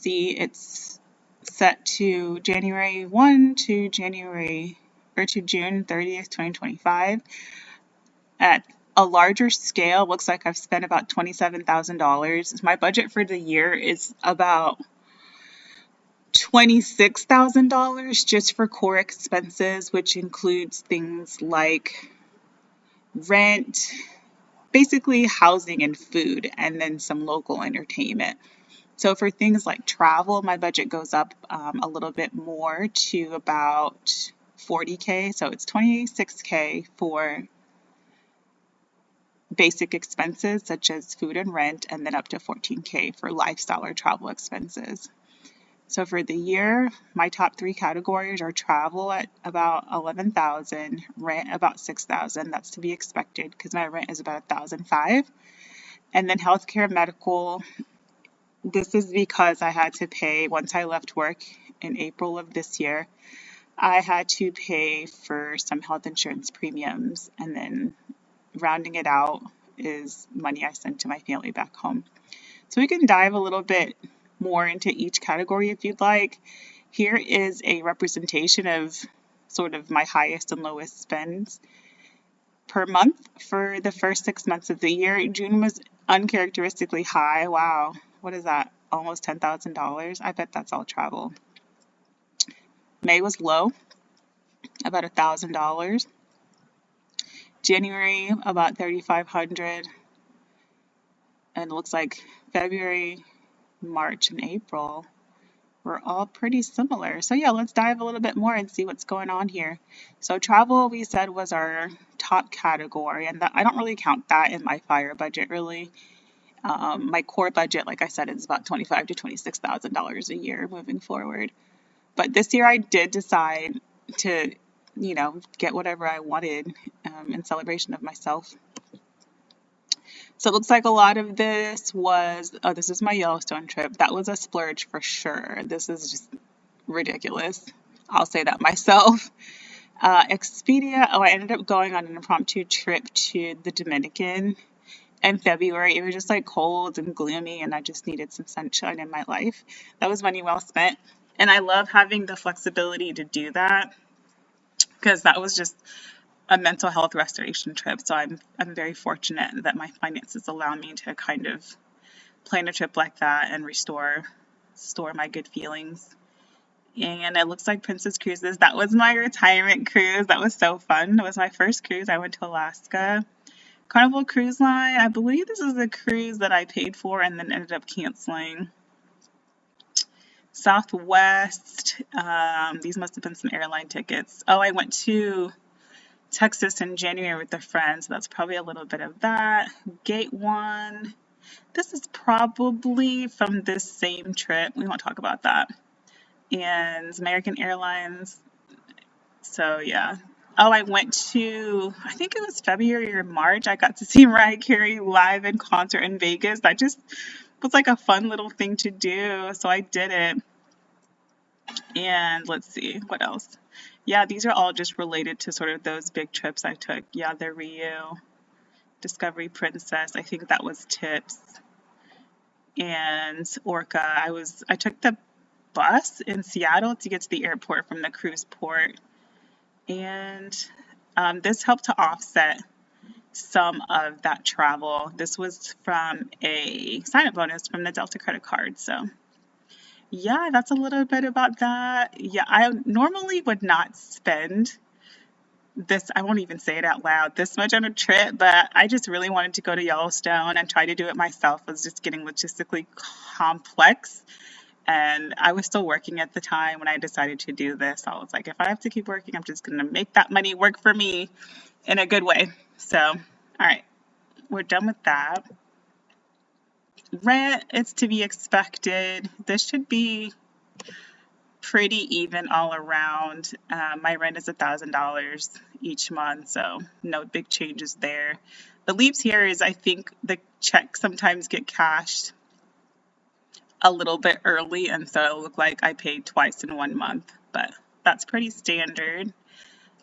See, it's set to January 1 to June 30th, 2025. At a larger scale, looks like I've spent about $27,000. My budget for the year is about $26,000 just for core expenses, which includes things like rent, basically housing and food, and then some local entertainment. So for things like travel, my budget goes up a little bit more to about $40K. So it's $26K for basic expenses such as food and rent, and then up to $14K for lifestyle or travel expenses. So for the year, my top three categories are travel at about $11,000, rent about $6,000. That's to be expected because my rent is about $1,500. And then healthcare, medical. This is because I had to pay, once I left work in April of this year, I had to pay for some health insurance premiums, and then rounding it out is money I send to my family back home. So we can dive a little bit more into each category if you'd like. Here is a representation of sort of my highest and lowest spends per month for the first 6 months of the year. June was uncharacteristically high. Wow, what is that? Almost $10,000. I bet that's all travel. May was low, about $1,000. January, about $3,500. And it looks like February, March, and April were all pretty similar. So yeah, let's dive a little bit more and see what's going on here. So travel, we said, was our top category, and I don't really count that in my FIRE budget, really. My core budget, like I said, is about $25,000 to $26,000 a year moving forward. But this year I did decide to, get whatever I wanted in celebration of myself. So it looks like a lot of this was, this is my Yellowstone trip. That was a splurge for sure. This is just ridiculous. I'll say that myself. Expedia, I ended up going on an impromptu trip to the Dominican in February. It was just like cold and gloomy, and I just needed some sunshine in my life. That was money well spent. And I love having the flexibility to do that because that was just a mental health restoration trip. So I'm very fortunate that my finances allow me to kind of plan a trip like that and store my good feelings. And it looks like Princess Cruises. That was my retirement cruise. That was so fun. It was my first cruise. I went to Alaska. Carnival Cruise Line. I believe this is a cruise that I paid for and then ended up canceling. Southwest. These must have been some airline tickets. Oh, I went to Texas in January with a friend, so that's probably a little bit of that. Gate 1. This is probably from this same trip. We won't talk about that. And American Airlines. So yeah. Oh, I went to, I think it was February or March. I got to see Mariah Carey live in concert in Vegas. That just was like a fun little thing to do. So I did it. And let's see, what else? Yeah, these are all just related to sort of those big trips I took. Yeah, the Rio, Discovery Princess, I think that was Tips, and Orca. I took the bus in Seattle to get to the airport from the cruise port, and this helped to offset some of that travel. This was from a sign-up bonus from the Delta credit card, so yeah, that's a little bit about that. Yeah, I normally would not spend this, I won't even say it out loud, this much on a trip, but I just really wanted to go to Yellowstone and try to do it myself. It was just getting logistically complex. And I was still working at the time when I decided to do this. I was like, if I have to keep working, I'm just going to make that money work for me in a good way. So, all right, we're done with that. Rent, it's to be expected. This should be pretty even all around. My rent is $1,000 each month, so no big changes there. The leaps here is I think the checks sometimes get cashed a little bit early, and so it'll look like I paid twice in 1 month, but that's pretty standard.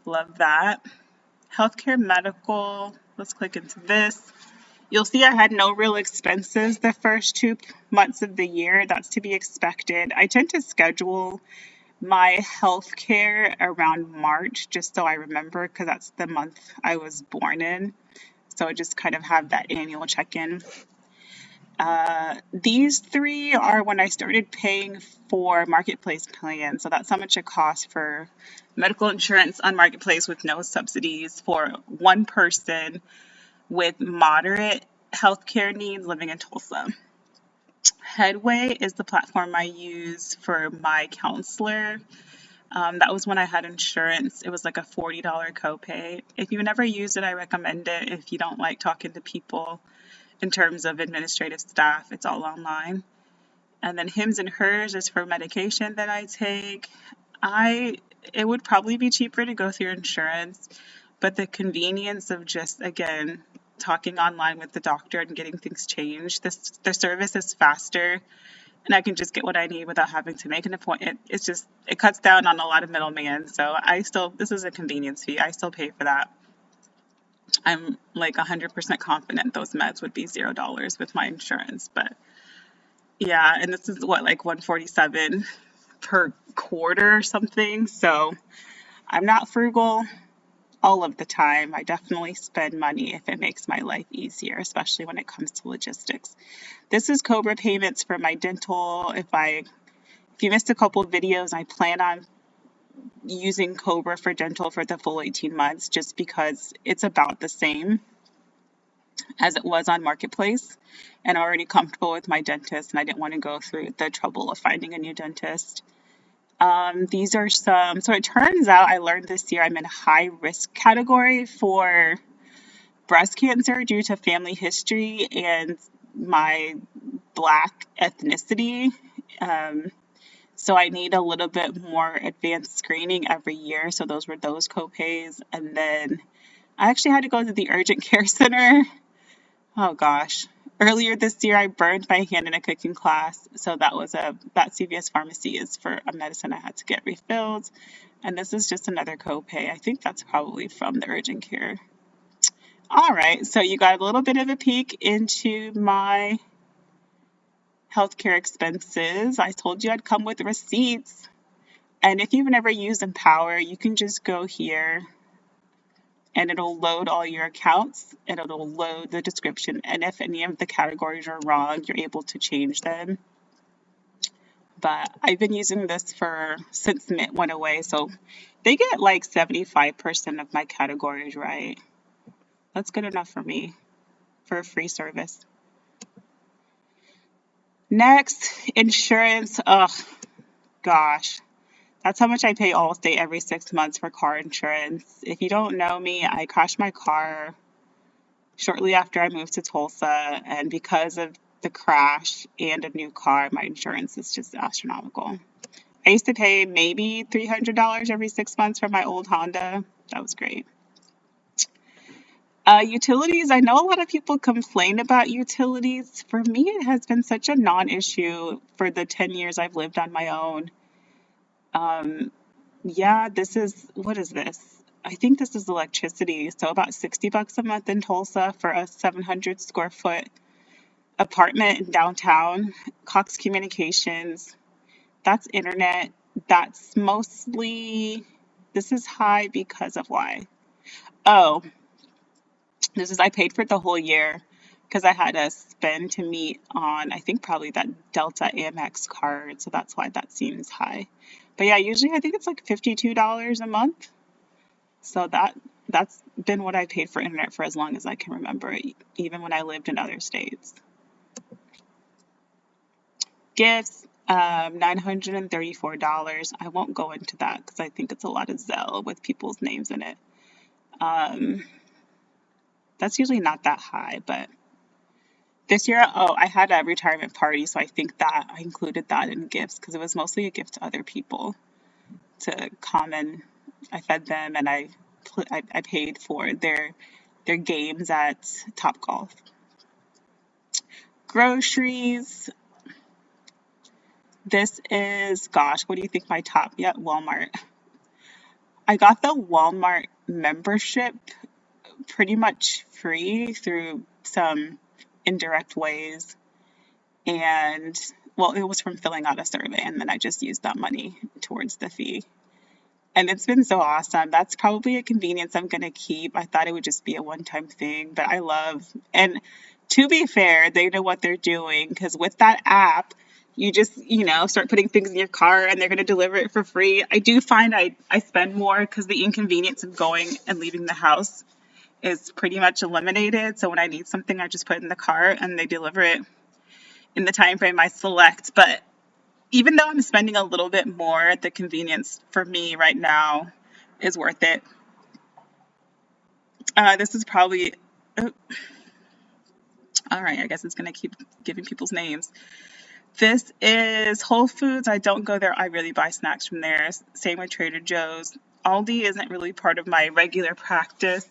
Love that. Healthcare, medical, let's click into this. You'll see I had no real expenses the first 2 months of the year. That's to be expected. I tend to schedule my health care around March just so I remember because that's the month I was born in. So I just kind of have that annual check-in. These three are when I started paying for Marketplace plans. So that's how much it costs for medical insurance on Marketplace with no subsidies for one person with moderate healthcare needs living in Tulsa. Headway is the platform I use for my counselor. That was when I had insurance. It was like a $40 copay. If you've never used it, I recommend it. If you don't like talking to people in terms of administrative staff, it's all online. And then Hims and Hers is for medication that I take. It would probably be cheaper to go through insurance, but the convenience of just, again, talking online with the doctor and getting things changed, the service is faster and I can just get what I need without having to make an appointment. It cuts down on a lot of middlemen. So this is a convenience fee. I still pay for that. I'm like 100% confident those meds would be $0 with my insurance. But yeah, and this is what, like $147 per quarter or something. So I'm not frugal all of the time. I definitely spend money if it makes my life easier, especially when it comes to logistics. This is Cobra payments for my dental. If you missed a couple of videos, I plan on using Cobra for dental for the full 18 months just because it's about the same as it was on Marketplace, and I'm already comfortable with my dentist and I didn't want to go through the trouble of finding a new dentist. These are so it turns out I learned this year I'm in a high risk category for breast cancer due to family history and my Black ethnicity. So I need a little bit more advanced screening every year. So those were those copays. And then I actually had to go to the urgent care center. Oh gosh. Earlier this year, I burned my hand in a cooking class. So that CVS pharmacy is for a medicine I had to get refilled. And this is just another copay. I think that's probably from the urgent care. All right. So you got a little bit of a peek into my healthcare expenses. I told you I'd come with receipts. And if you've never used Empower, you can just go here and it'll load all your accounts and it'll load the description. And if any of the categories are wrong, you're able to change them. But I've been using this since Mint went away. So they get like 75% of my categories right. That's good enough for me for a free service. Next, insurance. Oh, gosh. That's how much I pay Allstate every 6 months for car insurance. If you don't know me, I crashed my car shortly after I moved to Tulsa, and because of the crash and a new car, my insurance is just astronomical. I used to pay maybe $300 every 6 months for my old Honda. That was great. Utilities, I know a lot of people complain about utilities. For me, it has been such a non-issue for the 10 years I've lived on my own. Yeah, what is this? I think this is electricity. So about $60 a month in Tulsa for a 700 square foot apartment in downtown. Cox Communications, that's internet. This is high because of why? Oh, I paid for it the whole year because I had a spend to meet on, I think probably that Delta Amex card. So that's why that seems high. But yeah, usually I think it's like $52 a month. So that's been what I paid for internet for as long as I can remember, even when I lived in other states. Gifts, $934. I won't go into that because I think it's a lot of Zelle with people's names in it. That's usually not that high, but this year, I had a retirement party, so I think that I included that in gifts because it was mostly a gift to other people to come, and I fed them and I paid for their games at Topgolf. Groceries. This is, gosh, what do you think my top? Yeah, Walmart. I got the Walmart membership pretty much free through some indirect ways. And well, it was from filling out a survey, and then I just used that money towards the fee. And it's been so awesome. That's probably a convenience I'm going to keep. I thought it would just be a one-time thing, but I love, and to be fair, they know what they're doing because with that app, you just, start putting things in your car and they're going to deliver it for free. I do find I spend more because the inconvenience of going and leaving the house is pretty much eliminated. So when I need something, I just put it in the car and they deliver it in the time frame I select. But even though I'm spending a little bit more, the convenience for me right now is worth it. This is probably, oh, all right, I guess it's going to keep giving people's names. This is Whole Foods. I don't go there. I really buy snacks from there. Same with Trader Joe's. Aldi isn't really part of my regular practice.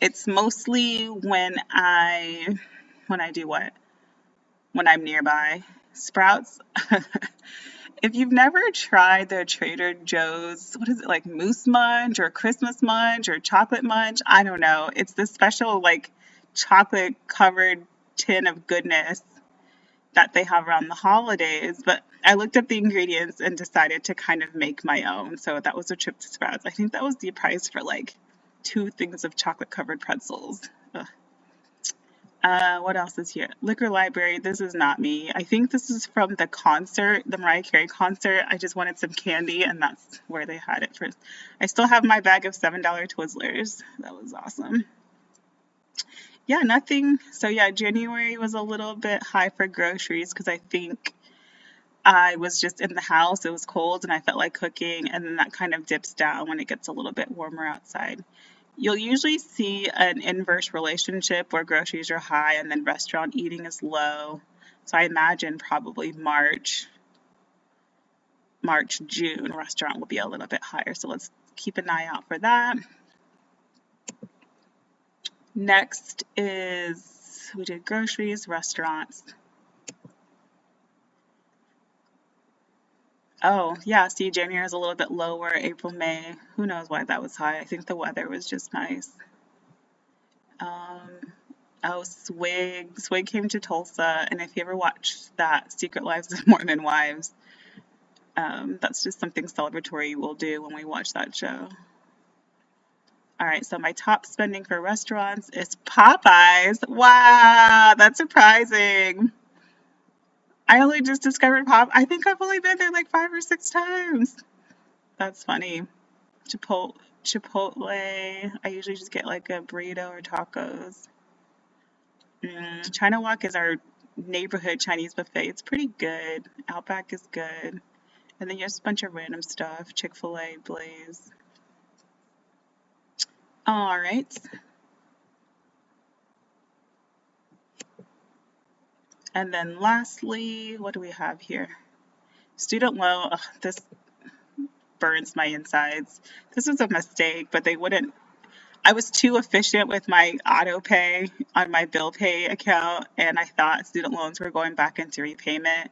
It's mostly when do what? When I'm nearby. Sprouts. If you've never tried the Trader Joe's, what is it, like Moose Munch or Christmas Munch or Chocolate Munch? I don't know. It's this special, like, chocolate covered tin of goodness that they have around the holidays. But I looked up the ingredients and decided to kind of make my own. So that was a trip to Sprouts. I think that was the price for like 2 things of chocolate covered pretzels. Ugh. What else is here? Liquor library. This is not me. I think this is from the concert, the Mariah Carey concert. I just wanted some candy, and that's where they had it first. I still have my bag of $7 Twizzlers. That was awesome. Yeah, nothing. So yeah, January was a little bit high for groceries because I think I was just in the house. It was cold, and I felt like cooking, and then that kind of dips down when it gets a little bit warmer outside. You'll usually see an inverse relationship where groceries are high and then restaurant eating is low. So I imagine probably March, June, restaurant will be a little bit higher. So let's keep an eye out for that. Next is, we did groceries, restaurants. Oh, yeah, see, January is a little bit lower, April, May. Who knows why that was high? I think the weather was just nice. Oh, Swig. Swig came to Tulsa, and if you ever watched that Secret Lives of Mormon Wives, that's just something celebratory we'll do when we watch that show. All right, so my top spending for restaurants is Popeyes. Wow, that's surprising. I only just discovered I think I've only been there like 5 or 6 times. That's funny. Chipotle. I usually just get like a burrito or tacos. China Walk is our neighborhood Chinese buffet. It's pretty good. Outback is good. And then just a bunch of random stuff. Chick-fil-A, Blaze. All right. And then lastly, what do we have here? Student loan. Ugh, this burns my insides. This was a mistake, but they wouldn't. I was too efficient with my auto pay on my bill pay account, and I thought student loans were going back into repayment.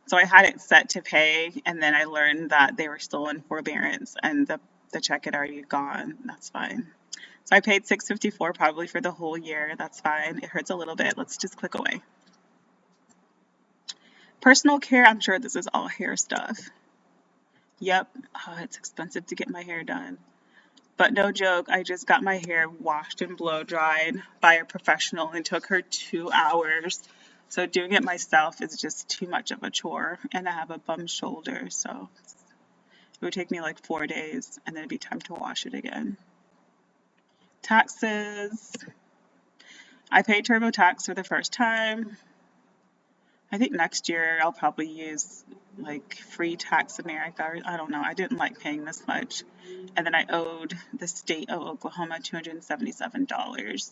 So I had it set to pay, and then I learned that they were still in forbearance, and the check had already gone. That's fine. So I paid $654 probably for the whole year. That's fine. It hurts a little bit. Let's just click away. Personal care, I'm sure this is all hair stuff. Yep. Oh, it's expensive to get my hair done. But no joke, I just got my hair washed and blow dried by a professional and took her 2 hours. So doing it myself is just too much of a chore. And I have a bum shoulder, so it would take me like 4 days and then it'd be time to wash it again. Taxes. I paid TurboTax for the first time. I think next year I'll probably use like Free Tax America, or I don't know. I didn't like paying this much. And then I owed the state of Oklahoma $277.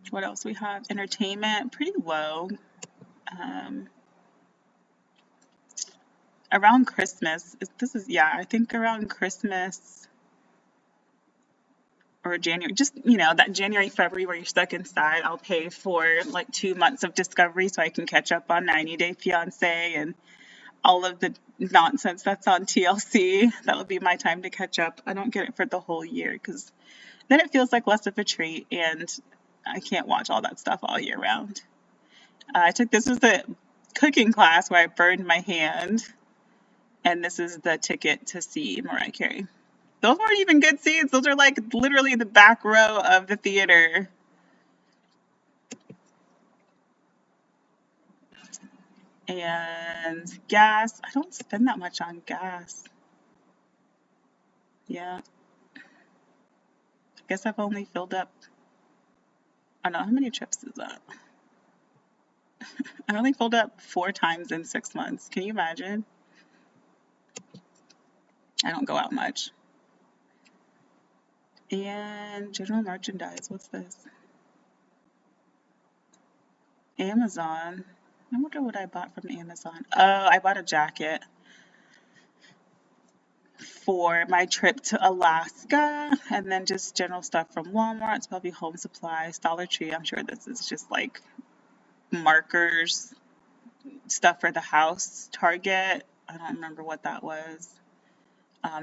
What else we have? Entertainment, pretty low. Around Christmas, I think around Christmas or January, just, that January, February where you're stuck inside, I'll pay for like 2 months of Discovery so I can catch up on 90 Day Fiancé and all of the nonsense that's on TLC. That would be my time to catch up. I don't get it for the whole year because then it feels like less of a treat, and I can't watch all that stuff all year round. This is the cooking class where I burned my hand, and this is the ticket to see Mariah Carey. Those weren't even good seats. Those are like literally the back row of the theater. And gas, I don't spend that much on gas. Yeah. I guess I've only filled up, I don't know, how many trips is that? I only filled up 4 times in 6 months. Can you imagine? I don't go out much. And general merchandise, what's this? Amazon. I wonder what I bought from Amazon. Oh, I bought a jacket for my trip to Alaska, and then just general stuff from Walmart. It's probably home supplies, Dollar Tree. I'm sure this is just like markers, stuff for the house. Target. I don't remember what that was.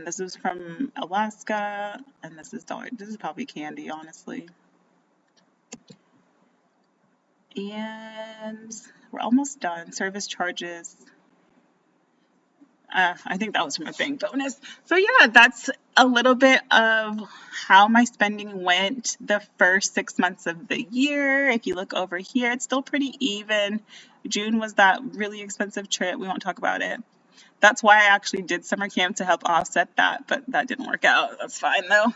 This was from Alaska, and this is probably candy, honestly. And we're almost done. Service charges. I think that was from a bank bonus. So yeah, that's a little bit of how my spending went the first 6 months of the year. If you look over here, it's still pretty even. June was that really expensive trip. We won't talk about it. That's why I actually did summer camp to help offset that, but that didn't work out. That's fine though,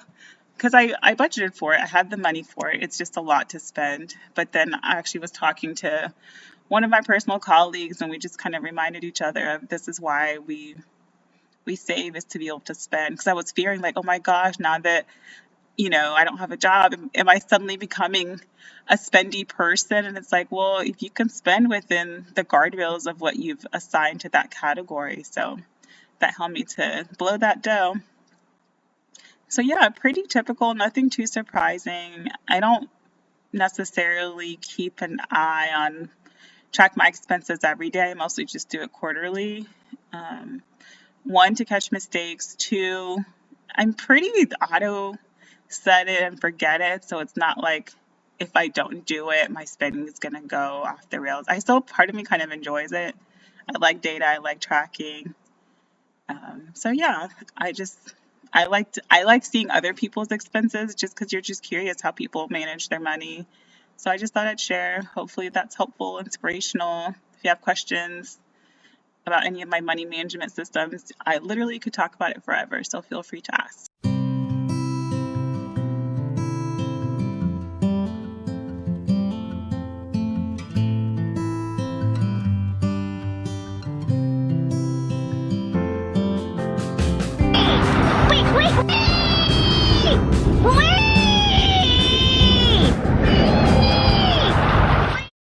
because I budgeted for it. I had the money for it. It's just a lot to spend. But then I actually was talking to one of my personal colleagues, and we just kind of reminded each other of this is why we save, is to be able to spend. Because I was fearing like, oh my gosh, now that I don't have a job, am I suddenly becoming a spendy person? And it's like, well, if you can spend within the guardrails of what you've assigned to that category. So that helped me to blow that dough. So yeah, pretty typical, nothing too surprising. I don't necessarily keep an eye on track my expenses every day. I mostly just do it quarterly. 1, to catch mistakes. 2, I'm pretty auto set it and forget it. So it's not like if I don't do it, my spending is going to go off the rails. Part of me kind of enjoys it. I like data. I like tracking. So yeah, I like seeing other people's expenses just because you're just curious how people manage their money. So I just thought I'd share. Hopefully that's helpful, inspirational. If you have questions about any of my money management systems, I literally could talk about it forever. So feel free to ask.